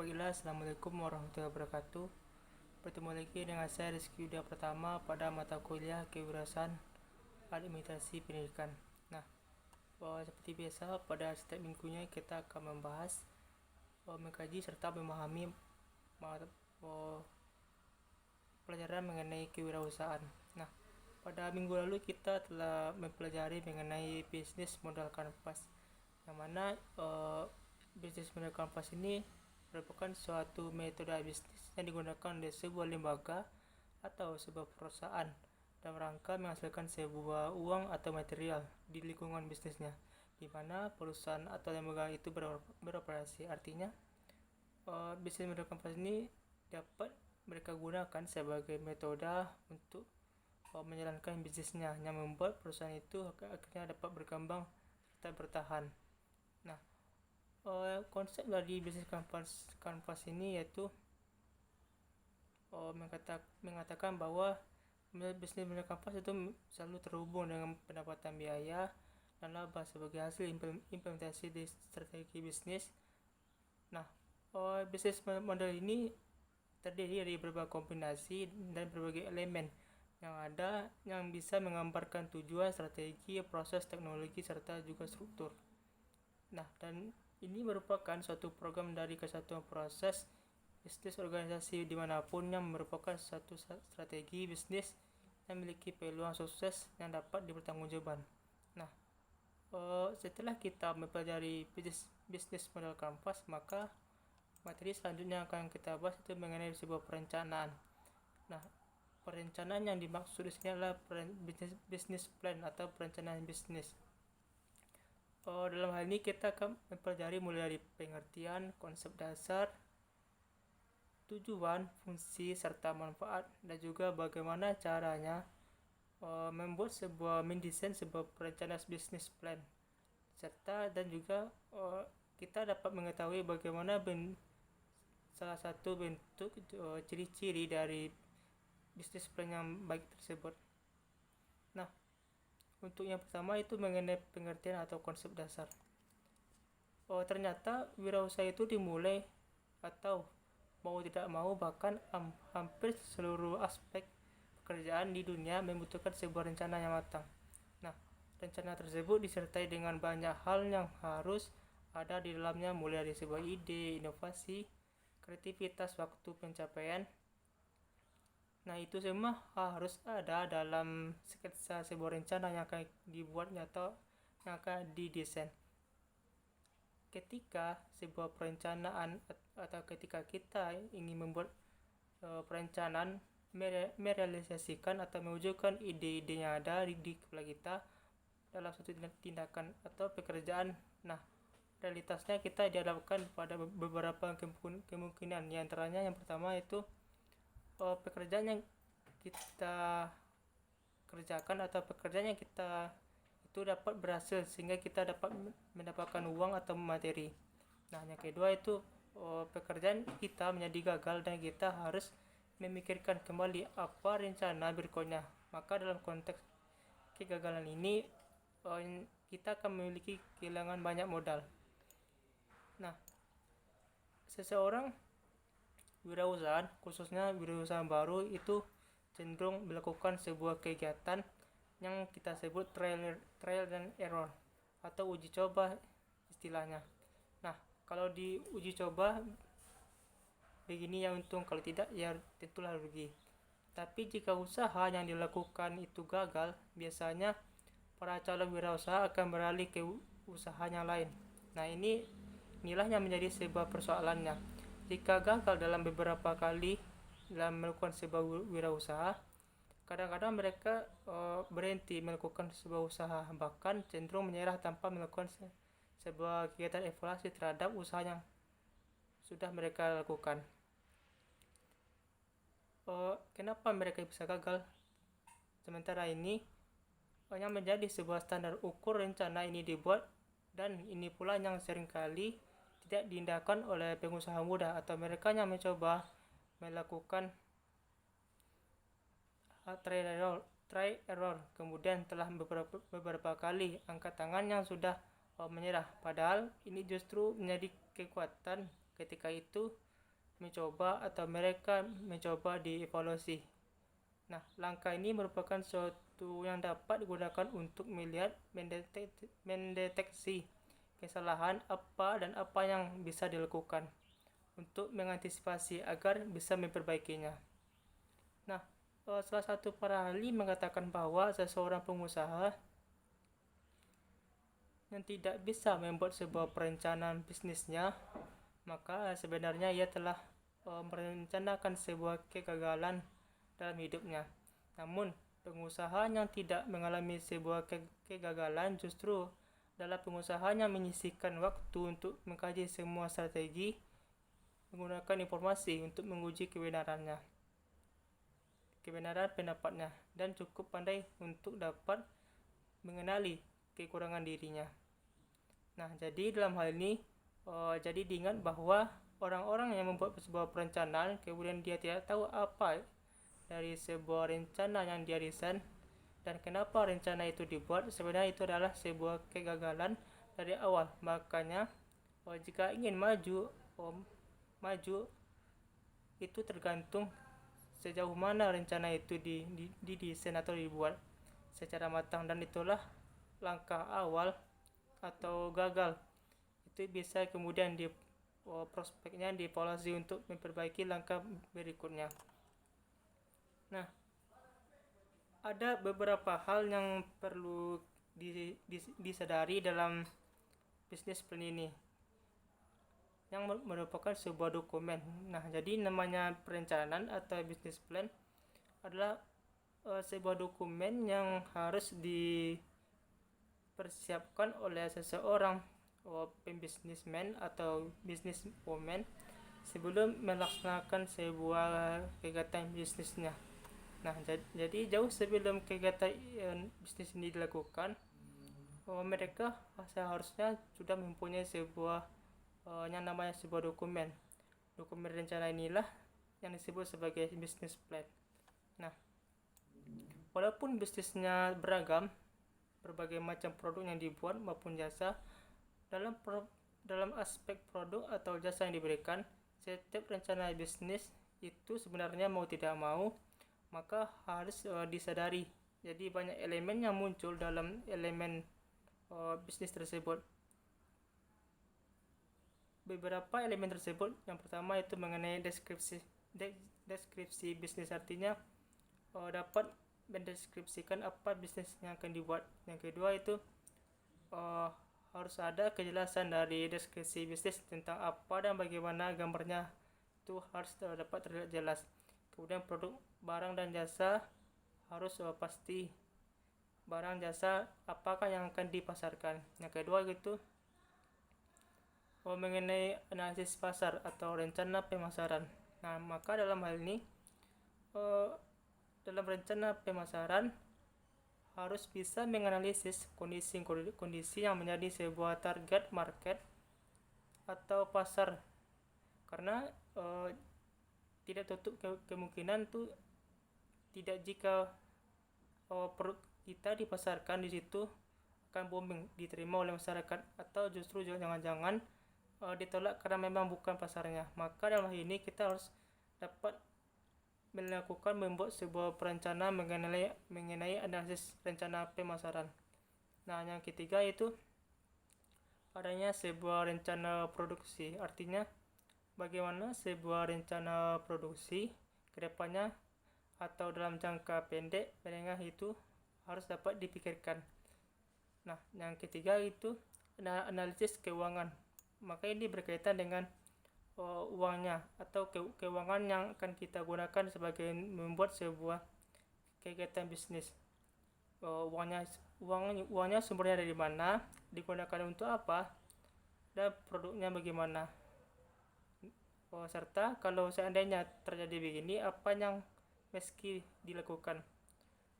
Baiklah, Assalamualaikum warahmatullahi wabarakatuh. Bertemu lagi dengan saya Rizky Yuda Pertama pada mata kuliah Kewirausahaan Administrasi Pendidikan. Nah, seperti biasa pada setiap minggunya kita akan membahas, mengkaji serta memahami pelajaran mengenai kewirausahaan. Nah, pada minggu lalu kita telah mempelajari mengenai bisnis modal kanvas, yang mana bisnis modal kanvas ini merupakan suatu metode bisnis yang digunakan oleh sebuah lembaga atau sebuah perusahaan dalam rangka menghasilkan sebuah uang atau material di lingkungan bisnisnya, di mana perusahaan atau lembaga itu beroperasi. Artinya, bisnis modal kanvas ini dapat mereka gunakan sebagai metode untuk menjalankan bisnisnya, yang membuat perusahaan itu akhirnya dapat berkembang serta bertahan. Nah, konsep dari bisnis kanvas ini yaitu mengatakan bahwa bisnis modal kanvas itu selalu terhubung dengan pendapatan biaya dan laba sebagai hasil implementasi di strategi bisnis. Nah, bisnis model ini terdiri dari berbagai kombinasi dan berbagai elemen yang bisa menggambarkan tujuan, strategi, proses, teknologi, serta juga struktur. Nah, dan ini merupakan suatu program dari kesatuan proses bisnis organisasi dimanapun yang merupakan satu strategi bisnis yang memiliki peluang sukses yang dapat dipertanggungjawabkan. Nah, setelah kita mempelajari bisnis modal kanvas, maka materi selanjutnya akan kita bahas itu mengenai sebuah perencanaan. Nah, perencanaan yang dimaksud di sini adalah business plan atau perencanaan bisnis. Dalam hal ini kita akan mempelajari mulai dari pengertian, konsep dasar, tujuan, fungsi, serta manfaat, dan juga bagaimana caranya mendesain sebuah perencanaan bisnis plan, serta dan juga kita dapat mengetahui bagaimana salah satu bentuk ciri-ciri dari bisnis plan yang baik tersebut. Nah, untuk yang pertama itu mengenai pengertian atau konsep dasar. Ternyata wirausaha itu dimulai atau mau tidak mau bahkan hampir seluruh aspek pekerjaan di dunia membutuhkan sebuah rencana yang matang. Nah, rencana tersebut disertai dengan banyak hal yang harus ada di dalamnya, mulai dari sebuah ide, inovasi, kreativitas, waktu pencapaian. Nah, itu semua harus ada dalam sketsa sebuah rencana yang akan dibuat atau yang akan didesain. Ketika sebuah perencanaan atau ketika kita ingin membuat perencanaan, merealisasikan atau mewujudkan ide-ide yang ada di kepala kita dalam suatu tindakan atau pekerjaan. Nah, realitasnya kita dihadapkan pada beberapa kemungkinan. Yang antaranya yang pertama itu pekerjaan yang kita kerjakan atau pekerjaan yang kita itu dapat berhasil sehingga kita dapat mendapatkan uang atau materi. Nah, yang kedua itu pekerjaan kita menjadi gagal dan kita harus memikirkan kembali apa rencana berikutnya. Maka dalam konteks kegagalan ini kita akan memiliki kehilangan banyak modal. Nah, seseorang wirausahaan, khususnya wirausahaan baru, itu cenderung melakukan sebuah kegiatan yang kita sebut trial dan error atau uji coba istilahnya. Nah, kalau di uji coba begini ya untung, kalau tidak ya tentulah rugi. Tapi jika usaha yang dilakukan itu gagal, biasanya para calon wirausaha akan beralih ke usaha yang lain. Nah, inilah yang menjadi sebuah persoalannya. Jika gagal dalam beberapa kali dalam melakukan sebuah wirausaha, kadang-kadang mereka berhenti melakukan sebuah usaha, bahkan cenderung menyerah tanpa melakukan sebuah kegiatan evaluasi terhadap usaha yang sudah mereka lakukan. Kenapa mereka bisa gagal? Sementara ini yang menjadi sebuah standar ukur rencana ini dibuat, dan ini pula yang seringkali tidak diindahkan oleh pengusaha muda atau mereka yang mencoba melakukan try error kemudian telah beberapa kali angkat tangan yang sudah menyerah, padahal ini justru menjadi kekuatan ketika itu mereka mencoba dievaluasi. Nah, langkah ini merupakan suatu yang dapat digunakan untuk melihat mendeteksi kesalahan apa yang bisa dilakukan untuk mengantisipasi agar bisa memperbaikinya. Nah, salah satu para ahli mengatakan bahwa seseorang pengusaha yang tidak bisa membuat sebuah perencanaan bisnisnya, maka sebenarnya ia telah merencanakan sebuah kegagalan dalam hidupnya. Namun, pengusaha yang tidak mengalami sebuah kegagalan justru adalah pengusaha yang menyisihkan waktu untuk mengkaji semua strategi, menggunakan informasi untuk menguji kebenaran pendapatnya, dan cukup pandai untuk dapat mengenali kekurangan dirinya. Nah, jadi dalam hal ini jadi diingat bahwa orang-orang yang membuat sebuah perencanaan kemudian dia tidak tahu apa dari sebuah rencana yang dia desain dan kenapa rencana itu dibuat, sebenarnya itu adalah sebuah kegagalan dari awal. Makanya jika ingin maju itu tergantung sejauh mana rencana itu didesain atau dibuat secara matang, dan itulah langkah awal atau gagal. Itu bisa kemudian prospeknya dievaluasi untuk memperbaiki langkah berikutnya. Nah, ada beberapa hal yang perlu disadari dalam bisnis plan ini yang merupakan sebuah dokumen. Nah, jadi namanya perencanaan atau business plan adalah sebuah dokumen yang harus dipersiapkan oleh seseorang pembisnismen atau businesswoman sebelum melaksanakan sebuah kegiatan bisnisnya. Nah, jadi jauh sebelum kegiatan bisnis ini dilakukan, mereka seharusnya sudah mempunyai sebuah yang namanya sebuah dokumen rencana. Inilah yang disebut sebagai business plan. Nah, walaupun bisnisnya beragam, berbagai macam produk yang dibuat maupun jasa, dalam aspek produk atau jasa yang diberikan, setiap rencana bisnis itu sebenarnya mau tidak mau maka harus disadari. Jadi banyak elemen yang muncul dalam elemen bisnis tersebut. Beberapa elemen tersebut, yang pertama itu mengenai deskripsi bisnis, artinya dapat mendeskripsikan apa bisnis yang akan dibuat. Yang kedua itu harus ada kejelasan dari deskripsi bisnis tentang apa dan bagaimana gambarnya, itu harus dapat terlihat jelas. Kemudian produk, barang dan jasa harus pasti, barang jasa apakah yang akan dipasarkan. Yang kedua itu mengenai analisis pasar atau rencana pemasaran. Nah, maka dalam hal ini dalam rencana pemasaran harus bisa menganalisis kondisi yang menjadi sebuah target market atau pasar, karena tidak tutup kemungkinan tuh tidak jika produk kita dipasarkan di situ akan booming, diterima oleh masyarakat, atau justru jangan-jangan ditolak karena memang bukan pasarnya. Maka dalam hal ini kita harus dapat membuat sebuah perencanaan mengenai analisis rencana pemasaran. Nah, yang ketiga itu adanya sebuah rencana produksi, artinya bagaimana sebuah rencana produksi kedepannya atau dalam jangka pendek menengah itu harus dapat dipikirkan. Nah, yang ketiga itu analisis keuangan. Maka ini berkaitan dengan uangnya atau keuangan yang akan kita gunakan sebagai membuat sebuah kegiatan bisnis. Uangnya sumbernya dari mana, digunakan untuk apa, dan produknya bagaimana. Serta kalau seandainya terjadi begini, apa yang mesti dilakukan.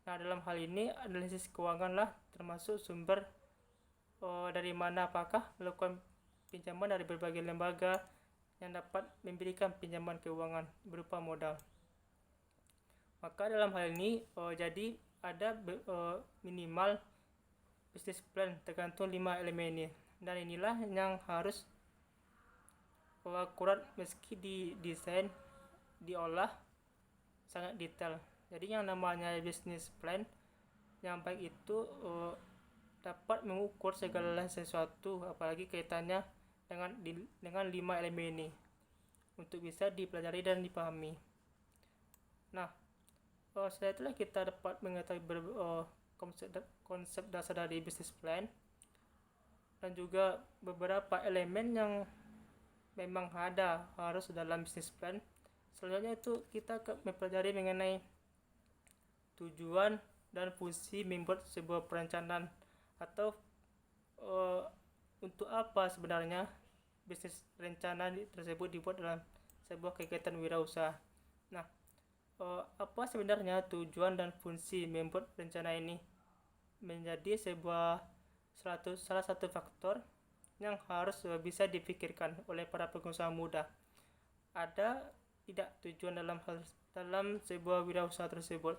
Nah, dalam hal ini analisis keuangan lah termasuk sumber dari mana, apakah melakukan pinjaman dari berbagai lembaga yang dapat memberikan pinjaman keuangan berupa modal. Maka dalam hal ini jadi ada minimal business plan tergantung 5 elemen ini, dan inilah yang harus akurat meski didesain diolah sangat detail. Jadi yang namanya business plan yang baik itu dapat mengukur segala sesuatu, apalagi kaitannya dengan 5 elemen ini untuk bisa dipelajari dan dipahami. Nah, setelah itulah kita dapat mengetahui konsep dasar dari business plan dan juga beberapa elemen yang memang harus dalam business plan. Selanjutnya itu kita mempelajari mengenai tujuan dan fungsi membuat sebuah perencanaan atau untuk apa sebenarnya bisnis rencana tersebut dibuat dalam sebuah kegiatan wirausaha. Nah, apa sebenarnya tujuan dan fungsi membuat rencana ini menjadi salah satu faktor yang harus bisa dipikirkan oleh para pengusaha muda. Ada tidak tujuan dalam sebuah wirausaha tersebut?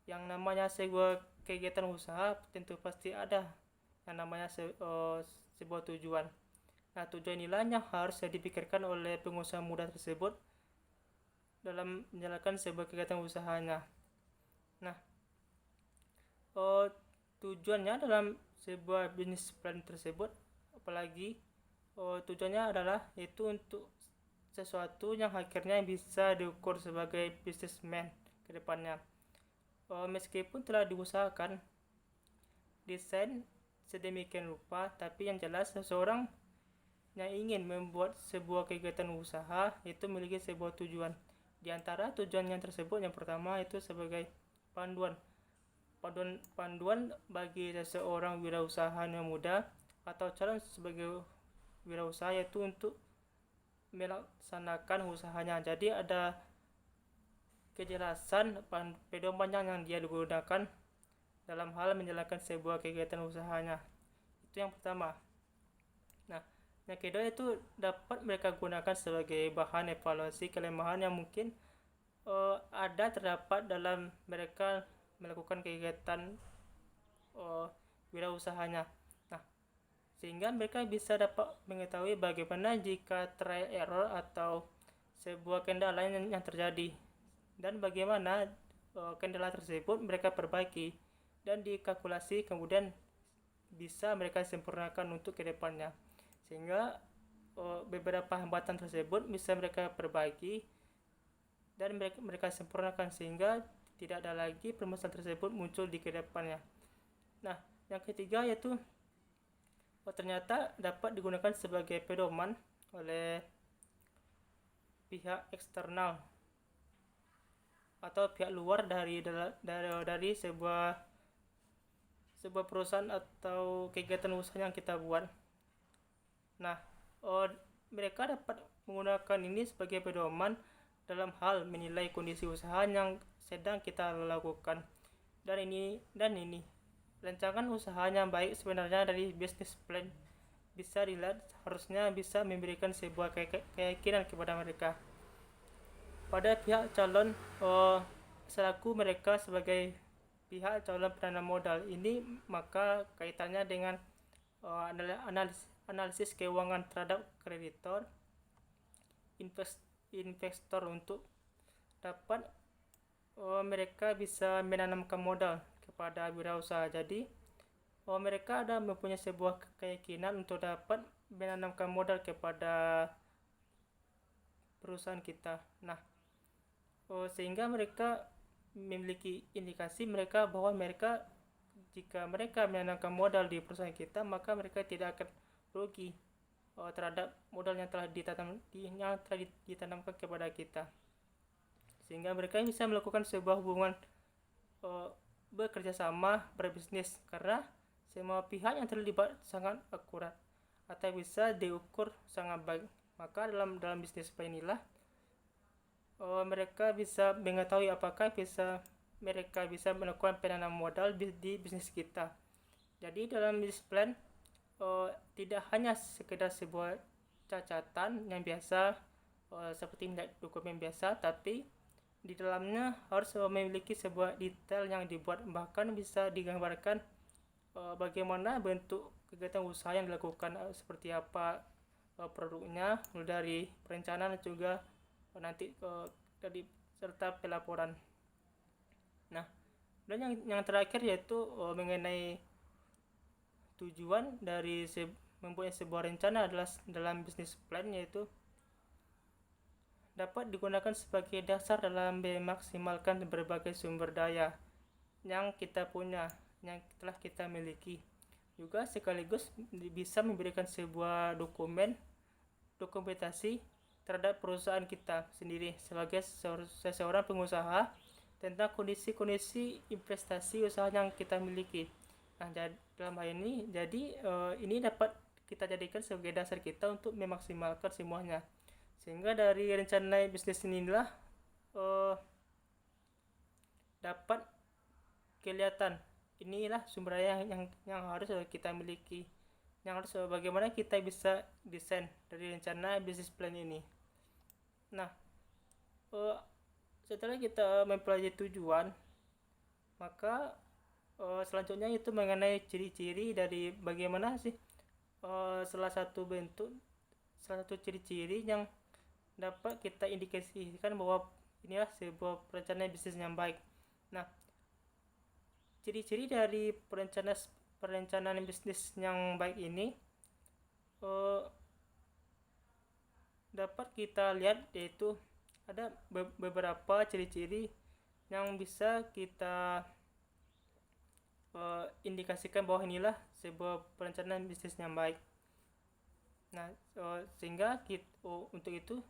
Yang namanya sebuah kegiatan usaha tentu pasti ada yang namanya sebuah tujuan. Nah, tujuan inilah yang harus dipikirkan oleh pengusaha muda tersebut dalam menjalankan sebuah kegiatan usahanya. Nah, tujuannya dalam sebuah bisnis plan tersebut, apalagi tujuannya adalah yaitu untuk sesuatu yang akhirnya bisa diukur sebagai businessman ke depannya. Meskipun telah diusahakan desain sedemikian rupa, tapi yang jelas seseorang yang ingin membuat sebuah kegiatan usaha itu memiliki sebuah tujuan. Di antara tujuan yang tersebut, yang pertama itu sebagai panduan bagi seseorang wirausaha yang muda atau calon sebagai wirausaha, yaitu untuk melaksanakan usahanya. Jadi ada kejelasan pedoman yang dia gunakan dalam hal menjalankan sebuah kegiatan usahanya. Itu yang pertama. Nah, yang kedua itu dapat mereka gunakan sebagai bahan evaluasi kelemahan yang mungkin terdapat dalam mereka melakukan kegiatan wirausahanya. Nah, sehingga mereka bisa dapat mengetahui bagaimana jika trial error atau sebuah kendala yang terjadi dan bagaimana kendala tersebut mereka perbaiki dan dikalkulasi, kemudian bisa mereka sempurnakan untuk kedepannya, sehingga beberapa hambatan tersebut bisa mereka perbaiki dan mereka sempurnakan sehingga tidak ada lagi permasalahan tersebut muncul di kedepannya. Nah, yang ketiga yaitu ternyata dapat digunakan sebagai pedoman oleh pihak eksternal atau pihak luar dari sebuah perusahaan atau kegiatan usaha yang kita buat. Nah, mereka dapat menggunakan ini sebagai pedoman dalam hal menilai kondisi usaha yang sedang kita lakukan. Dan ini rancangan usahanya baik sebenarnya dari business plan bisa dilihat harusnya bisa memberikan sebuah keyakinan kepada mereka. Pada pihak calon selaku mereka sebagai pihak calon penanam modal ini, maka kaitannya dengan analisis keuangan terhadap kreditor, investor untuk dapat mereka bisa menanamkan modal kepada wirausaha. Jadi mereka mempunyai sebuah keyakinan untuk dapat menanamkan modal kepada perusahaan kita. Nah, sehingga mereka memiliki indikasi mereka bahwa jika mereka menanamkan modal di perusahaan kita, maka mereka tidak akan rugi terhadap modal yang telah ditanamkan kepada kita, sehingga mereka bisa melakukan sebuah hubungan bekerja sama berbisnis karena semua pihak yang terlibat sangat akurat atau bisa diukur sangat baik. Maka dalam bisnis inilah mereka bisa mengetahui apakah mereka bisa melakukan penanam modal di bisnis kita. Jadi dalam bisnis plan tidak hanya sekedar sebuah catatan yang biasa seperti dokumen biasa, tapi di dalamnya harus memiliki sebuah detail yang dibuat, bahkan bisa digambarkan bagaimana bentuk kegiatan usaha yang dilakukan, seperti apa produknya, mulai dari perencanaan juga nanti dari serta pelaporan. Nah, dan yang terakhir yaitu mengenai tujuan dari mempunyai sebuah rencana adalah dalam bisnis plan, yaitu dapat digunakan sebagai dasar dalam memaksimalkan berbagai sumber daya yang kita punya, yang telah kita miliki. Juga sekaligus bisa memberikan sebuah dokumentasi terhadap perusahaan kita sendiri sebagai seseorang pengusaha tentang kondisi-kondisi investasi usaha yang kita miliki. Nah, dalam hal ini, jadi ini dapat kita jadikan sebagai dasar kita untuk memaksimalkan semuanya. Sehingga dari rencana bisnis inilah dapat kelihatan inilah sumber daya yang harus kita miliki, yang harus bagaimana kita bisa desain dari rencana bisnis plan ini. Nah, setelah kita mempelajari tujuan, maka selanjutnya itu mengenai ciri-ciri dari bagaimana sih salah satu ciri-ciri yang dapat kita indikasikan bahwa inilah sebuah perencanaan bisnis yang baik. Nah, ciri-ciri dari perencanaan bisnis yang baik ini dapat kita lihat, yaitu ada beberapa ciri-ciri yang bisa kita indikasikan bahwa inilah sebuah perencanaan bisnis yang baik. Nah, sehingga untuk itu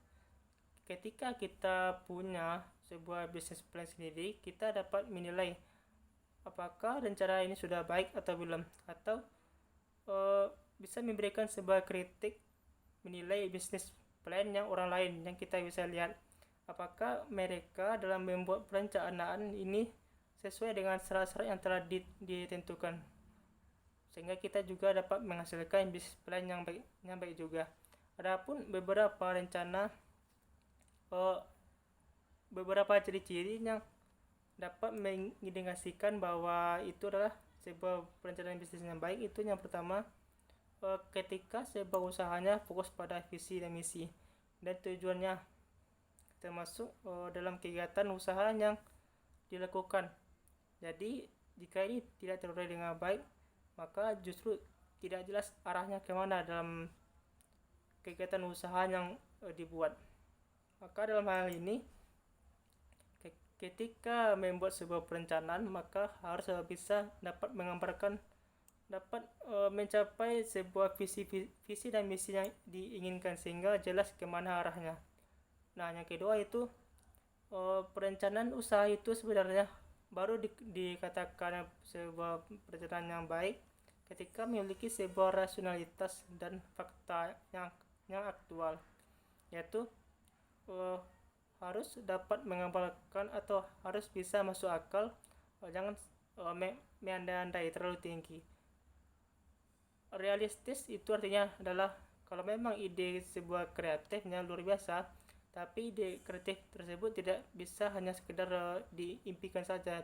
ketika kita punya sebuah bisnis plan sendiri, kita dapat menilai apakah rencana ini sudah baik atau belum, atau bisa memberikan sebuah kritik menilai bisnis plan yang orang lain, yang kita bisa lihat apakah mereka dalam membuat perencanaan ini sesuai dengan syarat-syarat yang telah ditentukan, sehingga kita juga dapat menghasilkan bisnis plan yang baik juga. Adapun beberapa rencana beberapa ciri-ciri yang dapat mengindikasikan bahwa itu adalah sebuah perencanaan bisnis yang baik, itu yang pertama, ketika sebuah usahanya fokus pada visi dan misi dan tujuannya, termasuk dalam kegiatan usaha yang dilakukan. Jadi jika ini tidak terurai dengan baik, maka justru tidak jelas arahnya kemana dalam kegiatan usaha yang dibuat. Maka dalam hal ini, ketika membuat sebuah perencanaan, maka harus bisa dapat menggambarkan, dapat mencapai sebuah visi dan misi yang diinginkan, sehingga jelas kemana arahnya. Nah, yang kedua itu perencanaan usaha itu sebenarnya baru dikatakan sebuah perencanaan yang baik ketika memiliki sebuah rasionalitas dan fakta yang aktual, yaitu harus dapat menggambarkan atau harus bisa masuk akal, jangan meandai-andai terlalu tinggi. Realistis itu artinya adalah kalau memang ide sebuah kreatifnya luar biasa, tapi ide kreatif tersebut tidak bisa hanya sekedar diimpikan saja,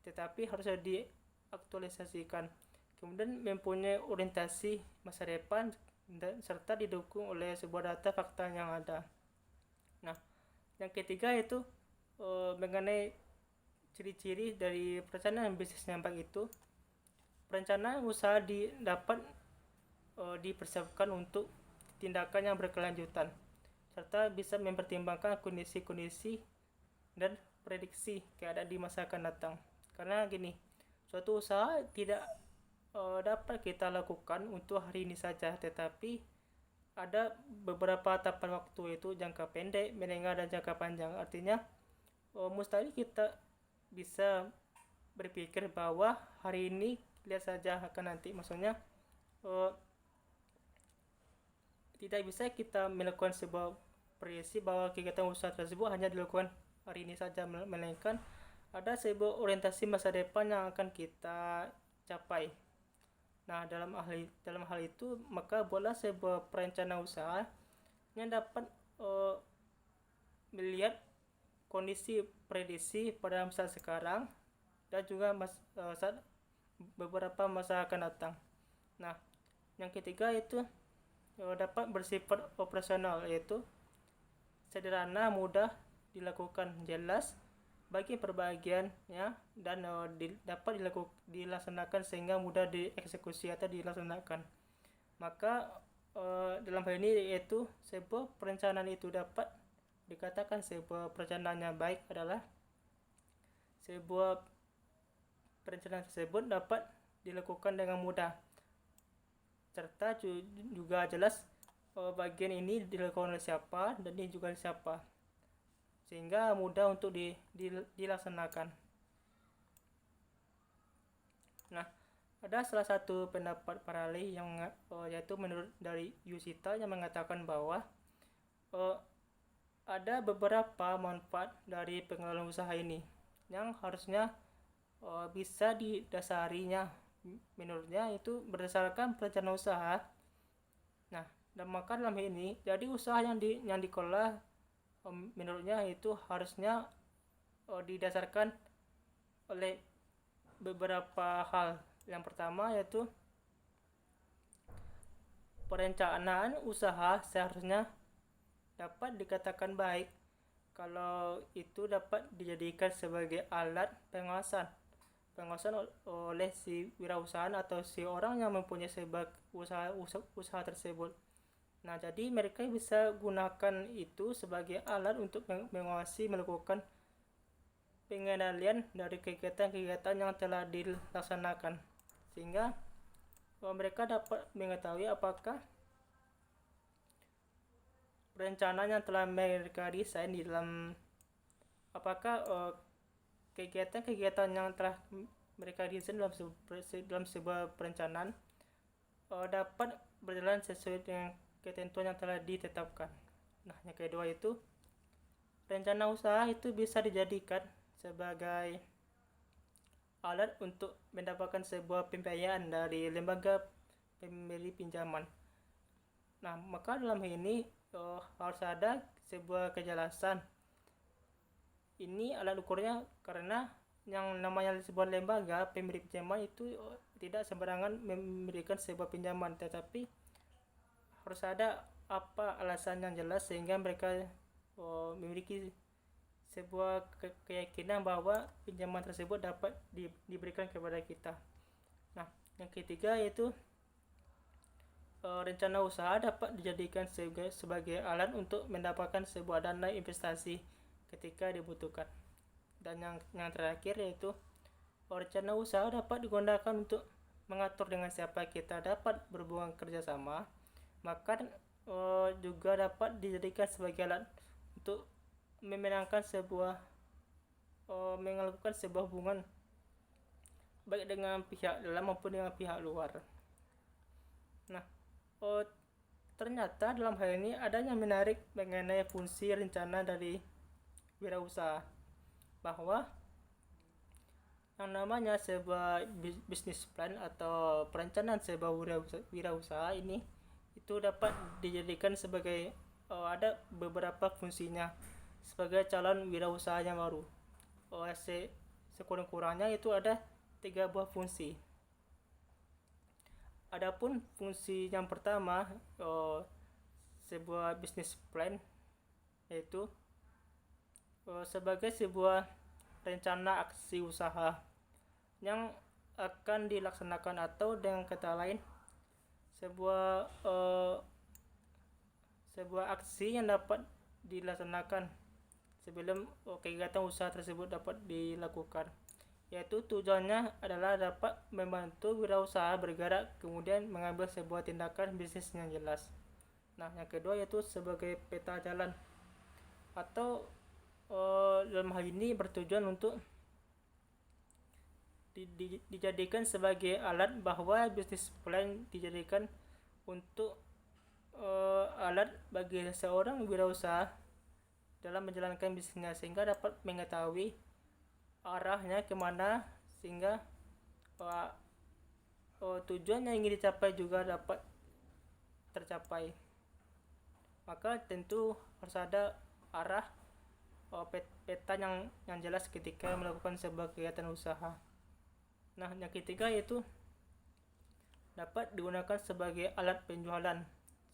tetapi harus diaktualisasikan, kemudian mempunyai orientasi masa depan, dan serta didukung oleh sebuah data fakta yang ada. Nah, yang ketiga itu mengenai ciri-ciri dari perencanaan bisnis yang baik itu, perencanaan usaha dapat dipersiapkan untuk tindakan yang berkelanjutan, serta bisa mempertimbangkan kondisi-kondisi dan prediksi keadaan di masa akan datang. Karena gini, suatu usaha tidak dapat kita lakukan untuk hari ini saja, tetapi ada beberapa tahapan waktu, itu jangka pendek, menengah, dan jangka panjang. Artinya mustahil kita bisa berpikir bahwa hari ini lihat saja akan nanti, maksudnya tidak bisa kita melakukan sebuah prediksi bahwa kegiatan usaha tersebut hanya dilakukan hari ini saja, melainkan ada sebuah orientasi masa depan yang akan kita capai. Nah, dalam hal itu, maka buatlah sebuah perencanaan usaha yang dapat melihat kondisi prediksi pada masa sekarang dan juga beberapa masa akan datang. Nah, yang ketiga itu dapat bersifat operasional, yaitu sederhana, mudah dilakukan, jelas bagi perbagiannya, dan dapat dilaksanakan sehingga mudah dieksekusi atau dilaksanakan. Maka dalam hal ini yaitu sebuah perencanaan itu dapat dikatakan sebuah perencanaan yang baik adalah sebuah perencanaan tersebut dapat dilakukan dengan mudah, serta juga jelas bagian ini dilakukan oleh siapa dan ini juga oleh siapa, sehingga mudah untuk dilaksanakan. Nah, ada salah satu pendapat para ahli yang yaitu menurut dari Yusita yang mengatakan bahwa ada beberapa manfaat dari pengelolaan usaha ini yang harusnya bisa didasarinya, menurutnya itu berdasarkan perencanaan usaha. Nah, dan maka dalam ini jadi usaha yang dikelola menurutnya itu harusnya didasarkan oleh beberapa hal. Yang pertama yaitu perencanaan usaha seharusnya dapat dikatakan baik kalau itu dapat dijadikan sebagai alat pengawasan oleh si wirausahaan atau si orang yang mempunyai sebuah usaha tersebut. Nah, jadi mereka bisa gunakan itu sebagai alat untuk mengawasi, melakukan pengendalian dari kegiatan-kegiatan yang telah dilaksanakan, sehingga mereka dapat mengetahui apakah perencanaan yang telah mereka desain di dalam apakah kegiatan-kegiatan yang telah mereka desain dalam sebuah perencanaan dapat berjalan sesuai dengan ketentuan yang telah ditetapkan. Nah, yang kedua itu rencana usaha itu bisa dijadikan sebagai alat untuk mendapatkan sebuah pembiayaan dari lembaga pemberi pinjaman. Nah, maka dalam ini harus ada sebuah kejelasan. Ini alat ukurnya karena yang namanya sebuah lembaga pemberi pinjaman itu tidak sembarangan memberikan sebuah pinjaman, tetapi harus ada apa alasan yang jelas sehingga mereka memiliki sebuah keyakinan bahwa pinjaman tersebut dapat diberikan kepada kita. Nah, yang ketiga yaitu rencana usaha dapat dijadikan sebagai alat untuk mendapatkan sebuah dana investasi ketika dibutuhkan. Dan yang terakhir yaitu rencana usaha dapat digunakan untuk mengatur dengan siapa kita dapat berhubungan kerjasama, maka juga dapat dijadikan sebagai alat untuk melakukan sebuah hubungan baik dengan pihak dalam maupun dengan pihak luar. Nah, ternyata dalam hal ini adanya menarik mengenai fungsi rencana dari wirausaha, bahwa yang namanya sebuah bisnis plan atau perencanaan sebuah wirausaha ini itu dapat dijadikan sebagai ada beberapa fungsinya sebagai calon wirausaha yang baru. Sekurang-kurangnya itu ada 3 buah fungsi. Adapun fungsi yang pertama sebuah bisnis plan yaitu sebagai sebuah rencana aksi usaha yang akan dilaksanakan, atau dengan kata lain sebuah aksi yang dapat dilaksanakan sebelum kegiatan usaha tersebut dapat dilakukan, yaitu tujuannya adalah dapat membantu wirausaha bergerak kemudian mengambil sebuah tindakan bisnis yang jelas. Nah, yang kedua yaitu sebagai peta jalan, atau dalam hal ini bertujuan untuk dijadikan sebagai alat, bahwa bisnis plan dijadikan untuk alat bagi seorang wirausaha dalam menjalankan bisnisnya, sehingga dapat mengetahui arahnya kemana, sehingga tujuan yang ingin dicapai juga dapat tercapai. Maka tentu harus ada arah peta yang jelas ketika melakukan sebuah kegiatan usaha. Nah, yang ketiga yaitu dapat digunakan sebagai alat penjualan,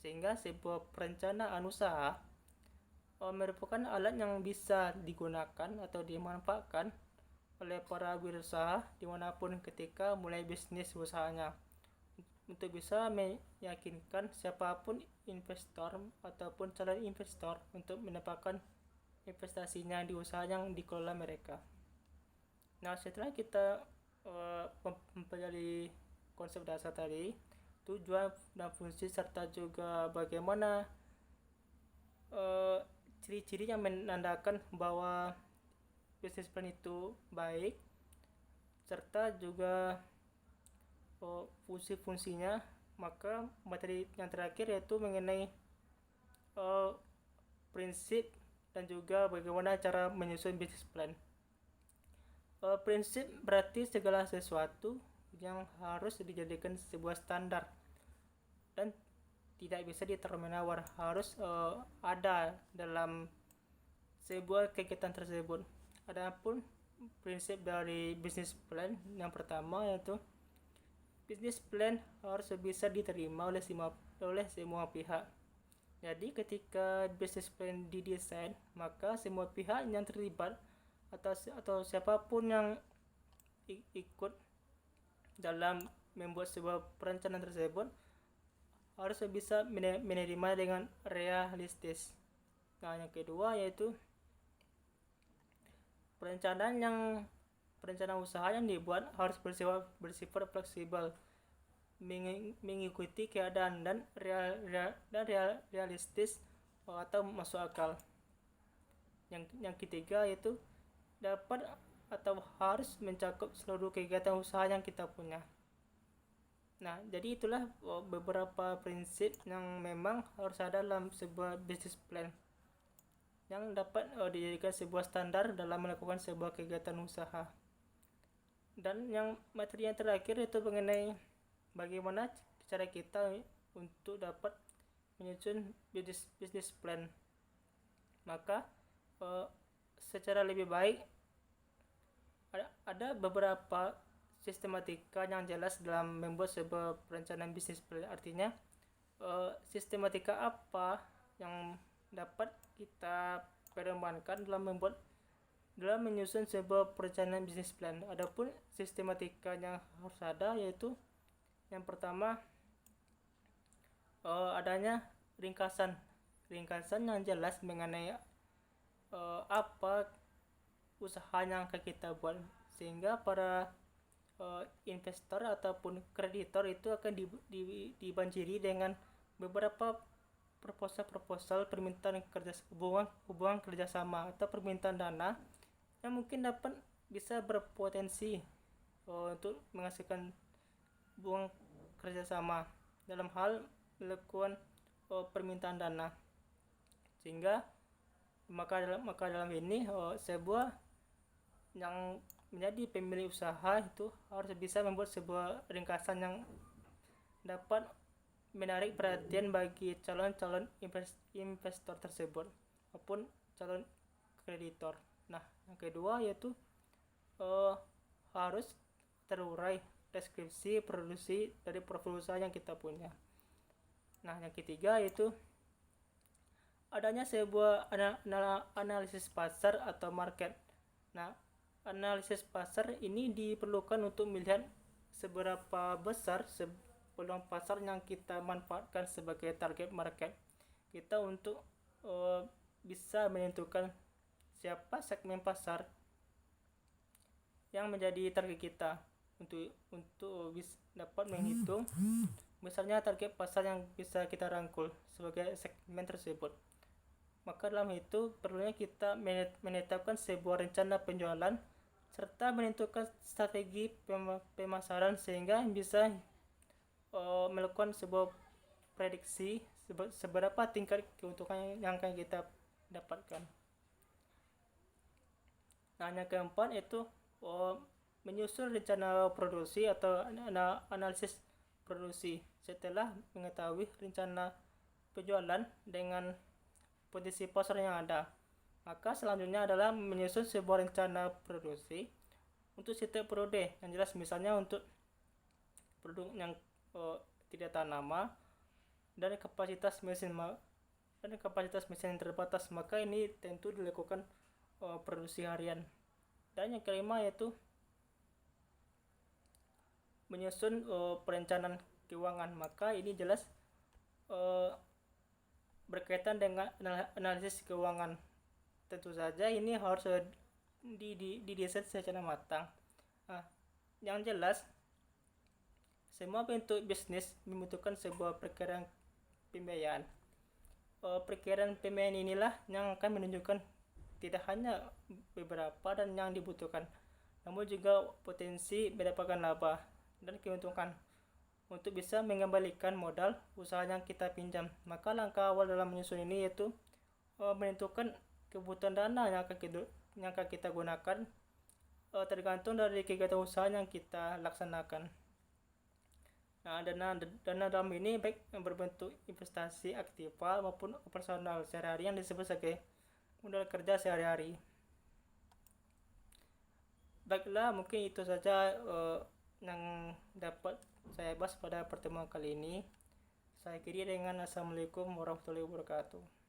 sehingga sebuah perencanaan usaha merupakan alat yang bisa digunakan atau dimanfaatkan oleh para wirausaha dimanapun ketika mulai bisnis usahanya untuk bisa meyakinkan siapapun investor ataupun calon investor untuk mendapatkan investasinya di usaha yang dikelola mereka. Nah, setelah kita mempelajari konsep dasar tadi, tujuan dan fungsi serta juga bagaimana ciri-ciri yang menandakan bahwa bisnis plan itu baik, serta juga fungsi-fungsinya, maka materi yang terakhir yaitu mengenai prinsip dan juga bagaimana cara menyusun bisnis plan. Prinsip berarti segala sesuatu yang harus dijadikan sebuah standar dan tidak bisa diterminawar, harus ada dalam sebuah kegiatan tersebut. Adapun prinsip dari bisnis plan yang pertama yaitu bisnis plan harus bisa diterima oleh semua pihak. Jadi ketika bisnis plan didesain, maka semua pihak yang terlibat atau siapapun yang ikut dalam membuat sebuah perencanaan tersebut harus bisa menerima dengan realistis. Nah, yang kedua yaitu perencanaan usaha yang dibuat harus bersifat fleksibel, mengikuti keadaan dan realistis atau masuk akal. Yang ketiga yaitu dapat atau harus mencakup seluruh kegiatan usaha yang kita punya. Nah, jadi itulah beberapa prinsip yang memang harus ada dalam sebuah business plan yang dapat dijadikan sebuah standar dalam melakukan sebuah kegiatan usaha. Dan yang materi yang terakhir itu mengenai bagaimana cara kita untuk dapat menyusun business plan. Maka secara lebih baik ada beberapa sistematika yang jelas dalam membuat sebuah perencanaan bisnis plan. Artinya sistematika apa yang dapat kita perdebatkan dalam menyusun sebuah perencanaan bisnis plan. Adapun sistematika yang harus ada yaitu yang pertama adanya ringkasan yang jelas mengenai apa usaha yang akan kita buat, sehingga para investor ataupun kreditor itu akan dibanjiri dengan beberapa proposal permintaan hubungan kerjasama atau permintaan dana yang mungkin bisa berpotensi untuk menghasilkan hubungan kerjasama dalam hal melakukan permintaan dana, sehingga maka dalam ini sebuah yang menjadi pemilik usaha itu harus bisa membuat sebuah ringkasan yang dapat menarik perhatian bagi calon-calon investor tersebut maupun calon kreditor. Nah, yang kedua yaitu harus terurai deskripsi produksi dari profil usaha yang kita punya. Nah, yang ketiga yaitu adanya sebuah analisis pasar atau market. Nah, analisis pasar ini diperlukan untuk melihat seberapa besar peluang pasar yang kita manfaatkan sebagai target market kita untuk bisa menentukan siapa segmen pasar yang menjadi target kita untuk dapat menghitung misalnya target pasar yang bisa kita rangkul sebagai segmen tersebut. Maka dalam itu perlunya kita menetapkan sebuah rencana penjualan serta menentukan strategi pemasaran sehingga bisa melakukan sebuah prediksi seberapa tingkat keuntungan yang akan kita dapatkan. Nah, yang keempat itu menyusun rencana produksi atau analisis produksi. Setelah mengetahui rencana penjualan dengan potensi pasar yang ada, maka selanjutnya adalah menyusun sebuah rencana produksi untuk setiap produk yang jelas, misalnya untuk produk yang tidak tahan lama dan kapasitas mesin yang terbatas, maka ini tentu dilakukan produksi harian. Dan yang kelima yaitu menyusun perencanaan keuangan, maka ini jelas berkaitan dengan analisis keuangan. Tentu saja ini harus didesain secara matang. Yang jelas semua bentuk bisnis membutuhkan sebuah perkiraan pembiayaan. Perkiraan pembiayaan inilah yang akan menunjukkan tidak hanya beberapa dan yang dibutuhkan, namun juga potensi mendapatkan laba dan keuntungan untuk bisa mengembalikan modal usaha yang kita pinjam. Maka langkah awal dalam menyusun ini yaitu menentukan kebutuhan dana yang akan kita gunakan tergantung dari kegiatan usaha yang kita laksanakan. Nah, dana dalam ini baik berbentuk investasi aktiva maupun operasional sehari-hari yang disebut sebagai modal kerja sehari-hari. Baiklah, mungkin itu saja yang dapat saya bahas pada pertemuan kali ini. Saya akhiri dengan Assalamualaikum warahmatullahi wabarakatuh.